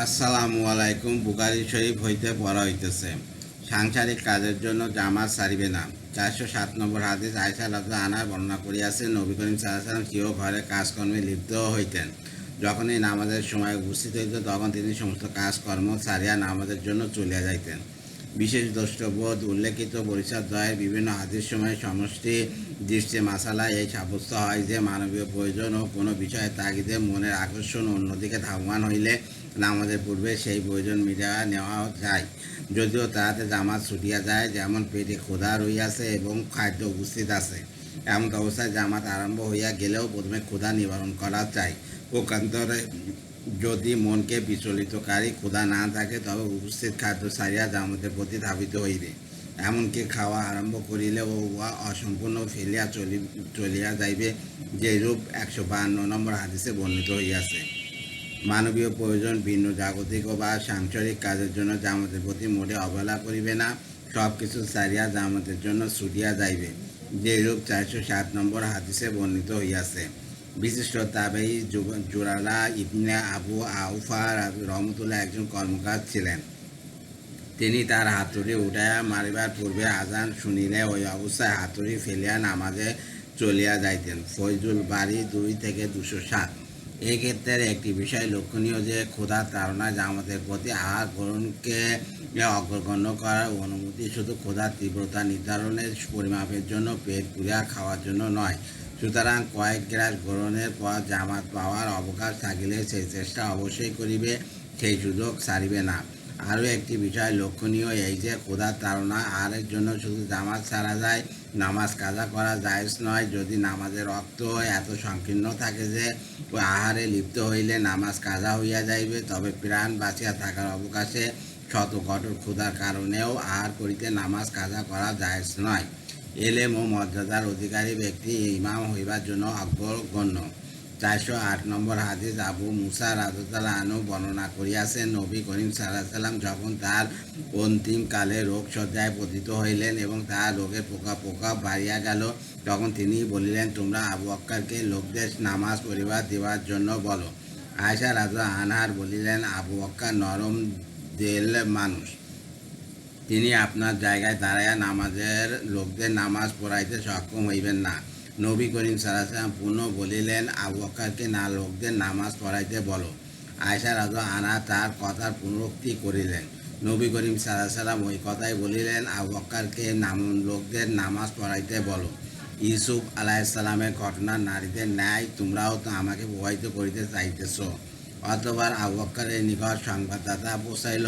আসসালামু আলাইকুম। বুখারী শরীফ হইতে পড়া হইতেছে, সাংসারিক কাজের জন্য জামাত ছাড়িবে না। 407 নম্বর হাদিস। আয়েশা রাদিয়াল্লাহু আনহা বর্ণনা করিয়াছেন, নবী করিম সাল্লাল্লাহু আলাইহি ওয়াসাল্লাম স্বীয় ঘরে কাজকর্মে লিপ্ত হইতেন। যখনই নামাজের সময় উপস্থিত হইত, তখন তিনি সমস্ত কাজকর্ম ছাড়িয়া নামাজের জন্য চলিয়া যাইতেন। বিশেষ দ্রষ্টবোধ উল্লেখিত পরিচর্যায় বিভিন্ন হাদিস সময় সমষ্টি দৃষ্টি মাসালা এই সাব্যস্ত হয় যে মানবীয় প্রয়োজন ও কোনো বিষয়ের তাগিদে মনের আকর্ষণ অন্যদিকে ধাবমান হইলে নামাজের পূর্বে সেই প্রয়োজন মিটাইয়া নেওয়া যায়, যদিও তাহাতে জামাত ছুটিয়া যায়, যেমন পেটে ক্ষুধা রইয়াছে এবং খাদ্য উপস্থিত আছে। এমন অবস্থায় জামাত আরম্ভ হইয়া গেলেও প্রথমে ক্ষুধা নিবারণ করা চাই। পক্ষান্তরে যদি মনকে বিচলিতকারী ক্ষুধা না থাকে, তবে উপস্থিত খাদ্য ছাড়িয়া জামাতের প্রতি ধাবিত হইবে। এমনকি খাওয়া আরম্ভ করিলে ও উহা অসম্পূর্ণ ফেলিয়া চলিয়া যাইবে, যেরূপ 152 নম্বর হাদিসে বর্ণিত হইয়াছে। মানবীয় প্রয়োজন ভিন্ন জাগতিক বা সাংসারিক কাজের জন্য জামাতের প্রতি মোটে অবহেলা করিবে না, সব কিছু ছাড়িয়া জামাতের জন্য ছুটিয়া যাইবে, যেরূপ 407 নম্বর হাদিসে বর্ণিত হইয়াছে। বিশিষ্ট তাবেঈ জুরালা ইবনে আবু আউফা রহমতুল্লাহ একজন কর্মকার ছিলেন। তিনি তার হাতুড়ি উঠাইয়া মারিবার পূর্বে আজান শুনিলে ওই অবস্থায় হাতুড়ি ফেলিয়া নামাজে চলিয়া যাইতেন। ফয়জুল বারী 2-207। এই ক্ষেত্রে একটি বিষয় লক্ষণীয় যে ক্ষুধার তাড়না জামাতের প্রতি আহার গ্রহণকে অগ্রগণ্য করার অনুমতি শুধু ক্ষুধার তীব্রতা নির্ধারণের পরিমাপের জন্য, পেট পুরিয়া খাওয়ার জন্য নয়। সুতরাং কয়েক গ্রাস গ্রহণের পর জামাত পাওয়ার অবকাশ থাকিলে সেই চেষ্টা অবশ্যই করিবে, সেই সুযোগ ছাড়িবে না। আরও একটি বিষয় লক্ষণীয় এই যে ক্ষুধার তাড়না আহারের জন্য শুধু জামাত ছাড়া যায়, নামাজ কাজা করা জায়েজ নয়। যদি নামাজের রক্ত এত সংকীর্ণ থাকে যে ওই আহারে লিপ্ত হইলে নামাজ কাজা হইয়া যাইবে, তবে প্রাণ বাঁচিয়া থাকার অবকাশে শত কঠোর ক্ষুধার কারণেও আহার করিতে নামাজ কাজা করা জায়েজ নয়। এলেম ও মর্যাদার অধিকারী ব্যক্তি ইমাম হইবার জন্য অগ্রগণ্য। 408 নম্বর হাদিস। আবু মুসা রাদিয়াল্লাহু আনহু বর্ণনা করিয়াছেন, নবী করিম সাল্লাল্লাহু আলাইহি ওয়াসাল্লাম যখন তার অন্তিমকালে রোগশয্যায় পতিত হইলেন এবং তার রোগের প্রকোপ বাড়িয়া গেল, তখন তিনি বলিলেন, তোমরা আবু বকরকে লোকদের নামাজ পড়িবার দেওয়ার জন্য বলো। আয়েশা রাদিয়াল্লাহু আনহা বলিলেন, আবু বকর নরম দিল মানুষ, তিনি আপনার জায়গায় দাঁড়াইয়া লোকদের নামাজ পড়াইতে সক্ষম হইবেন না। নবী করিম সাল্লাল্লাহু আলাইহি ওয়াসাল্লাম পুনঃ বলিলেন, আবু বকরকে লোকদের নামাজ পড়াইতে বলো। আয়েশা রাদিয়াল্লাহু আনহা তার কথার পুনরুক্তি করিলেন। নবী করিম সাল্লাল্লাহু আলাইহি ওয়াসাল্লাম ওই কথাই বলিলেন, আবু বকরকে লোকদের নামাজ পড়াইতে বলো। ইউসুফ আলাইহিস সালামের ঘটনা নারীদের ন্যায় তোমরাও তো আমাকে প্রভাবিত করিতে চাইতেছ। অতঃপর আবু বকরের নিকট সংবাদদাতা পৌঁছাইল।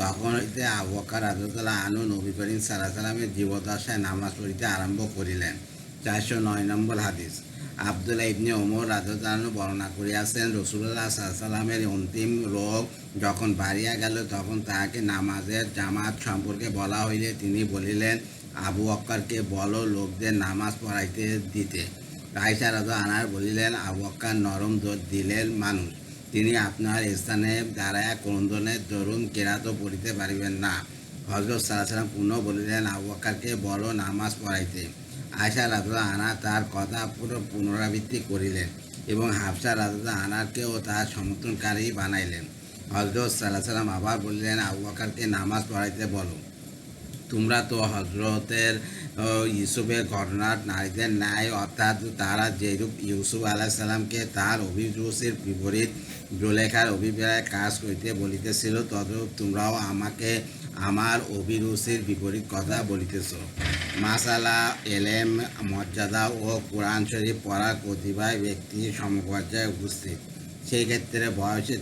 তখন হইতে আবু বকর রাদিয়াল্লাহু আনহু নবী করিম সাল্লাল্লাহু আলাইহি ওয়াসাল্লামের জীবদ্দশায় নামাজ পড়িতে আরম্ভ করিলেন। 409 নম্বর হাদিস। আব্দুল্লাহ ইবনে ওমর রাদিয়াল্লাহু আনহু বর্ণনা করিয়াছেন, রাসূলুল্লাহ সাল্লাল্লাহু আলাইহি ওয়াসাল্লামের অন্তিম রোগ যখন বাড়িয়া গেল, তখন তাহাকে নামাজের জামাত সম্পর্কে বলা হইলে তিনি বলিলেন, আবু বকরকে বলো লোকদের নামাজ পড়াইতে দিতে। আয়েশা রাদিয়াল্লাহু আনহা বলিলেন, আবু বকর নরম দিলের মানুষ, তিনি আপনার স্থানে দাঁড়াইয়া ক্রন্দনের দরুন কেরাতও পড়িতে পারিবেন না। হযরত সাল্লাল্লাহু আলাইহি ওয়াসাল্লাম পুনঃ বলিলেন, আবু বকরকে বলো নামাজ পড়াইতে। আয়েশা রাদিয়াল্লাহু আনহা তার কথা পুনরাবৃত্তি করিলেন এবং হাফসা রাদিয়াল্লাহু আনহাকেও তার সমর্থনকারী বানাইলেন। হযরত সাল্লাল্লাহু আলাইহি ওয়াসাল্লাম আবার বললেন, আবু বকরকে নামাজ পড়াইতে বলো। তোমরা তো হযরতের ইউসুফের ঘটনার নারীদের ন্যায়, অর্থাৎ তারা যেরূপ ইউসুফ আলাইহিস সালামকে তার অভিরুচির বিপরীত জুলেখার অভিপ্রায় কাজ করিতে বলিতেছিল, তদ্রূপ তোমরাও আমাকে আমার অভিরুচির বিপরীত কথা বলিতেছ। মাসালা এলেম, মর্যাদা ও কোরআন শরীফ পড়ার প্রতিভায় ব্যক্তি সমপর্যায়ে উপস্থিত। সেই ক্ষেত্রে বয়সে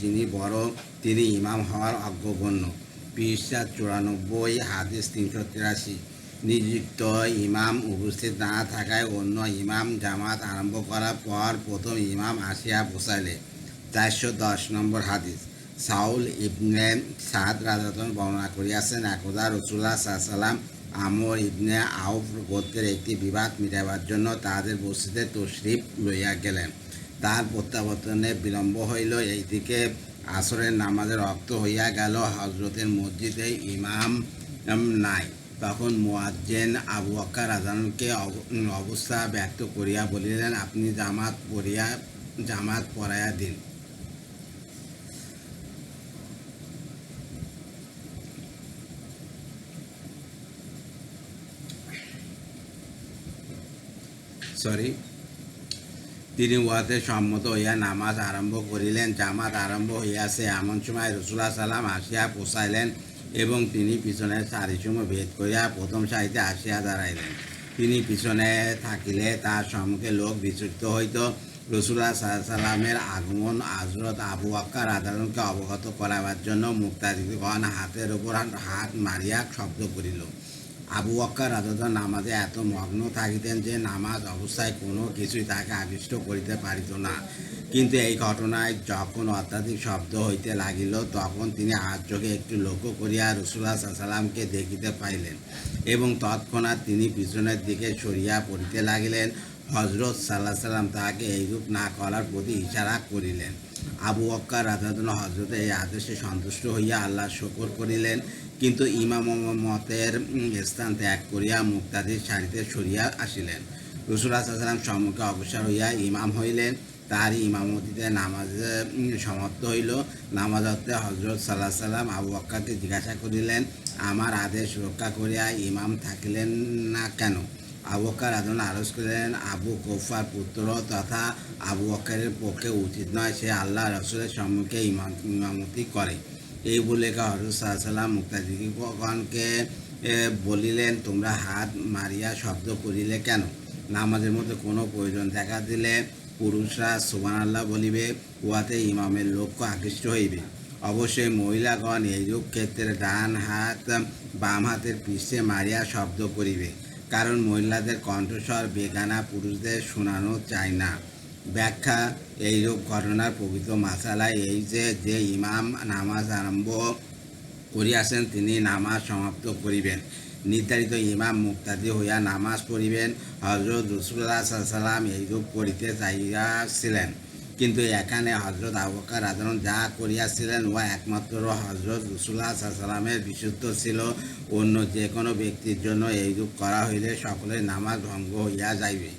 যিনি বড়, তিনি ইমাম হওয়ার অগ্রগণ্য। পৃষ্ঠা 94, হাদিস 383। নিযুক্ত ইমাম উপস্থিত না থাকায় অন্য ইমাম জামাত আরম্ভ করার পর প্রথম ইমাম আসিয়া পৌঁছাইলে। 410 নম্বর হাদিস। সাউল ইবনে সাদ রাদিয়াল্লাহু আনহু বর্ণনা করিয়াছেন, একদা রাসূলুল্লাহ সাল্লাল্লাহু আলাইহি ওয়াসাল্লাম আমর ইবনে আউফ গোত্রের একটি বিবাদ মিটাইবার জন্য তাহাদের বসতিতে তশরিফ লইয়া গেলেন। তার প্রত্যাবর্তনে বিলম্ব হইল। এইদিকে আসরের নামাজের রক্ত হইয়া গেল। হজরতের মসজিদে ইমাম নাই। তখন মুয়াজ্জিন আবু বকর রাদিয়াল্লাহু আনহুকে অবস্থা ব্যক্ত করিয়া বলিলেন, আপনি জামাত পড়াইয়া দিন। তিনি উহাতে সম্মত হইয়া নামাজ আরম্ভ করিলেন। জামাত আরম্ভ হইয়াছে এমন সময় রাসূলুল্লাহ সাল্লাম আসিয়া পৌঁছাইলেন এবং তিনি পিছনের সারিসমূহ ভেদ করিয়া প্রথম সারিতে আসিয়া দাঁড়াইলেন। তিনি পিছনে থাকিলে তার সম্মুখে লোক বিচলিত হইত। রাসূলুল্লাহ সাল্লামের আগমন হযরত আবু বকর রাদিয়াল্লাহু অবগত করাবার জন্য মুক্তাদিগণ হাতের উপর হাত মারিয়া শব্দ করিল। আবু বকর রাদিয়াল্লাহু নামাজে এত মগ্ন থাকিতেন যে নামাজ অবস্থায় কোনো কিছুই তাকে আকৃষ্ট করিতে পারিত না। কিন্তু এই ঘটনায় যখন অত্যাধিক শব্দ হইতে লাগিল তখন তিনি আর চোখে একটু লক্ষ্য করিয়া রাসূলুল্লাহ সাল্লামকে দেখিতে পাইলেন এবং তৎক্ষণাৎ তিনি পিছনের দিকে সরিয়া পড়িতে লাগিলেন। হযরত সাল্লাম তাহাকে এইরূপ না করার প্রতি ইশারা করিলেন। আবু বকর রাদিয়াল্লাহু হযরতের এই আদেশে সন্তুষ্ট হইয়া আল্লাহর শুকর করিলেন, কিন্তু ইমামতের স্থান ত্যাগ করিয়া মুক্তাদির সারিতে সরিয়া আসিলেন। রাসূলুল্লাহ সাল্লাম সম্মুখে অগ্রসর হইয়া ইমাম হইলেন। তারই ইমামতিতে নামাজ সমাপ্ত হইল। নামাজ অর্থে হযরত সাল্লাম আবু বকরকে জিজ্ঞাসা করিলেন, আমার আদেশ রক্ষা করিয়া ইমাম থাকিলেন না কেন? আবু বকর রাদিয়াল্লাহু আরজ করিলেন, আবু কুফার পুত্র তথা আবু বকরের পক্ষে উচিত নয় সে আল্লাহ রাসূলের সম্মুখে ইমামতি করে। এই বলে হযরত সাল্লাম মুক্তাদিগণকে বলিলেন, তোমরা হাত মারিয়া শব্দ করিলে কেন? নামাজের মধ্যে কোনো প্রয়োজন দেখা দিলে পুরুষরা সুবহানাল্লাহ বলিবে, উহাতে ইমামের লক্ষ্য আকৃষ্ট হইবে। অবশ্যই মহিলাগণ এইরূপ ক্ষেত্রে ডান হাত বাম হাতের পৃষ্ঠে মারিয়া শব্দ করিবে, কারণ মহিলাদের কণ্ঠস্বর বেগানা পুরুষদের শোনানো চায় না। ব্যাখ্যা: এইরূপ ঘটনার প্রকৃত মাসালা এই যে ইমাম নামাজ আরম্ভ করিয়াছেন তিনি নামাজ সমাপ্ত করিবেন। নির্ধারিত ইমাম মুক্তাদি হইয়া নামাজ পড়িবেন। হযরত রাসূলুল্লাহ সাল্লাম এইরূপ করিতে চাহিয়াছিলেন, কিন্তু এখানে হযরত আবু বকর রাদিয়াল্লাহু যা করিয়াছিলেন উহা একমাত্র হযরত রাসূলুল্লাহ সাল্লামের বিশুদ্ধ ছিল। অন্য যে কোনো ব্যক্তির জন্য এইরূপ করা হইলে সকলের নামাজ ভঙ্গ হইয়া যাইবে।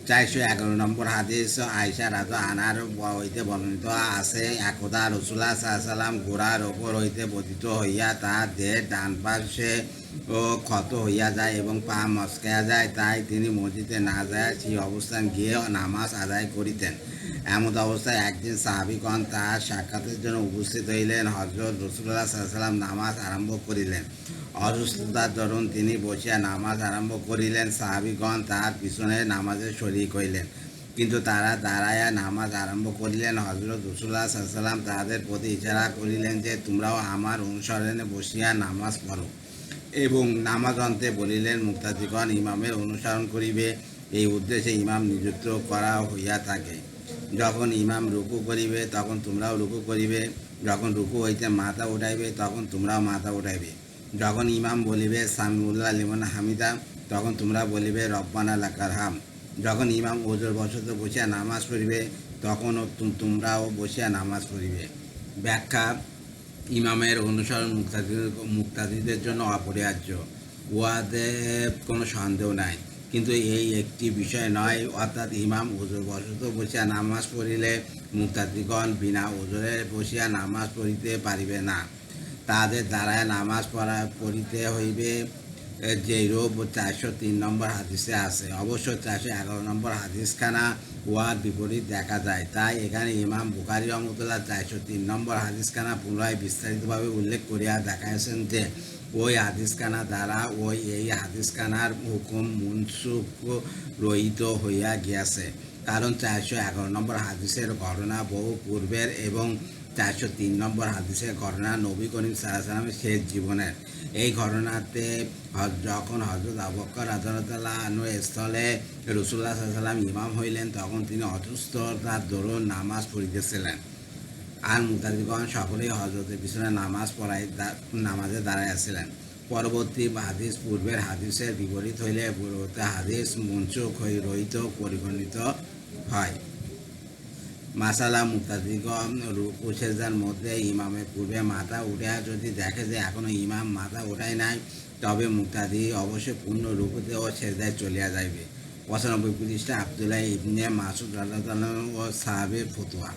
411 নম্বর হাদিস আয়েশা রাদিয়াল্লাহু আনহার হইতে বর্ণিত আছে, একদা রাসূলুল্লাহ সাল্লাম ঘোড়ার ওপর হইতে পতিত হইয়া তাহার দেহের ডান পাশে ক্ষত হইয়া যায় এবং পা মচকাইয়া যায়, তাই তিনি মসজিদে না যায় সেই অবস্থান গিয়ে নামাজ আদায় করিতেন। এমন অবস্থায় একদিন সাহাবীগণ তাহার সাক্ষাতের জন্য উপস্থিত হইলেন। হযরত রাসূলুল্লাহ সাল্লাম নামাজ আরম্ভ করিলেন। অসুস্থতার দরুন তিনি বসিয়া নামাজ আরম্ভ করিলেন। সাহাবীগণ তাহার পিছনে নামাজে শরীক হইলেন, কিন্তু তারা দাঁড়াইয়া নামাজ আরম্ভ করিলেন। হযরত রাসূলুল্লাহ সাল্লাম তাহাদের প্রতি ইশারা করিলেন যে তোমরাও আমার অনুসরণে বসিয়া নামাজ পড়ো এবং নামাজ অন্তে বলিলেন, মুক্তাদিগণ ইমামের অনুসরণ করিবে। এই উদ্দেশ্যে ইমাম নিযুক্ত করা হইয়া থাকে। যখন ইমাম রুকু করিবে তখন তোমরাও রুকু করিবে, যখন রুকু হইতে মাথা উঠাইবে তখন তোমরাও মাথা উঠাইবে, যখন ইমাম বলিবে সামিউল্লাহ লিমান হামিদা তখন তোমরা বলিবে রব্বানা লাকাল হাম, যখন ইমাম ওজর বসত বসিয়া নামাজ পড়িবে তখন তোমরাও বসিয়া নামাজ পড়িবে। ব্যাখ্যা: ইমামের অনুসরণ মুক্তাদিদের জন্য অপরিহার্য, উহাতে কোনো সন্দেহ নাই, কিন্তু এই একটি বিষয় নয়, অর্থাৎ ইমাম ওজর বসত বসিয়া নামাজ পড়িলে মুক্তাদিগণ বিনা ওজরে বসিয়া নামাজ পড়িতে পারিবে না, তাদের দ্বারায় নামাজ পড়িতে হইবে, যেরূপ 403 নম্বর হাদিসে আছে। অবশ্য 411 নম্বর হাদিসখানা উহার বিপরীত দেখা যায়। তাই এখানে ইমাম বুখারী রহমতুল্লাহ 403 নম্বর হাদিসখানা পুনরায় বিস্তারিতভাবে উল্লেখ করিয়া দেখাইয়াছেন যে ওই হাদিসখানা দ্বারা এই হাদিসখানার হুকুম মুনসুখ রহিত হইয়া গিয়াছে, কারণ 411 নম্বর হাদিসের ঘটনা বহু পূর্বের এবং 403 নম্বর হাদিসের ঘটনা নবী করিম সাল্লাল্লাহু আলাইহি ওয়াসাল্লামের শেষ জীবনের। এই ঘটনাতে যখন হযরত আবু বকর রাদিয়াল্লাহু আনহু স্থলে রাসূলুল্লাহ সাল্লাল্লাহু আলাইহি ওয়াসাল্লাম ইমাম হইলেন, তখন তিনি অসুস্থতার দরুন নামাজ পড়িতেছিলেন। আর মুক্তাদিগণ সকলেই হযরতের পিছনে নামাজে দাঁড়াইয়াছিলেন। পরবর্তী হাদিস পূর্বের হাদিসের বিপরীত হইলে পূর্ববর্তী হাদিস মুনসুখ রহিত পরিগণিত হয়। মাসালা: মুক্তাদিগণ রুকু সেজদার মধ্যে ইমামের পূর্বে মাথা উঠিয়া যদি দেখে যে এখনও ইমাম মাথা উঠায় নাই, তবে মুক্তাদি অবশ্যই পূর্ণ রুকুতে ও সেজদায় চলিয়া যাইবে। 95 পৃষ্ঠা আব্দুল্লাহ ইবনে মাসউদ রাদিয়াল্লাহু আনহু ও সাহাবীর ফতোয়া।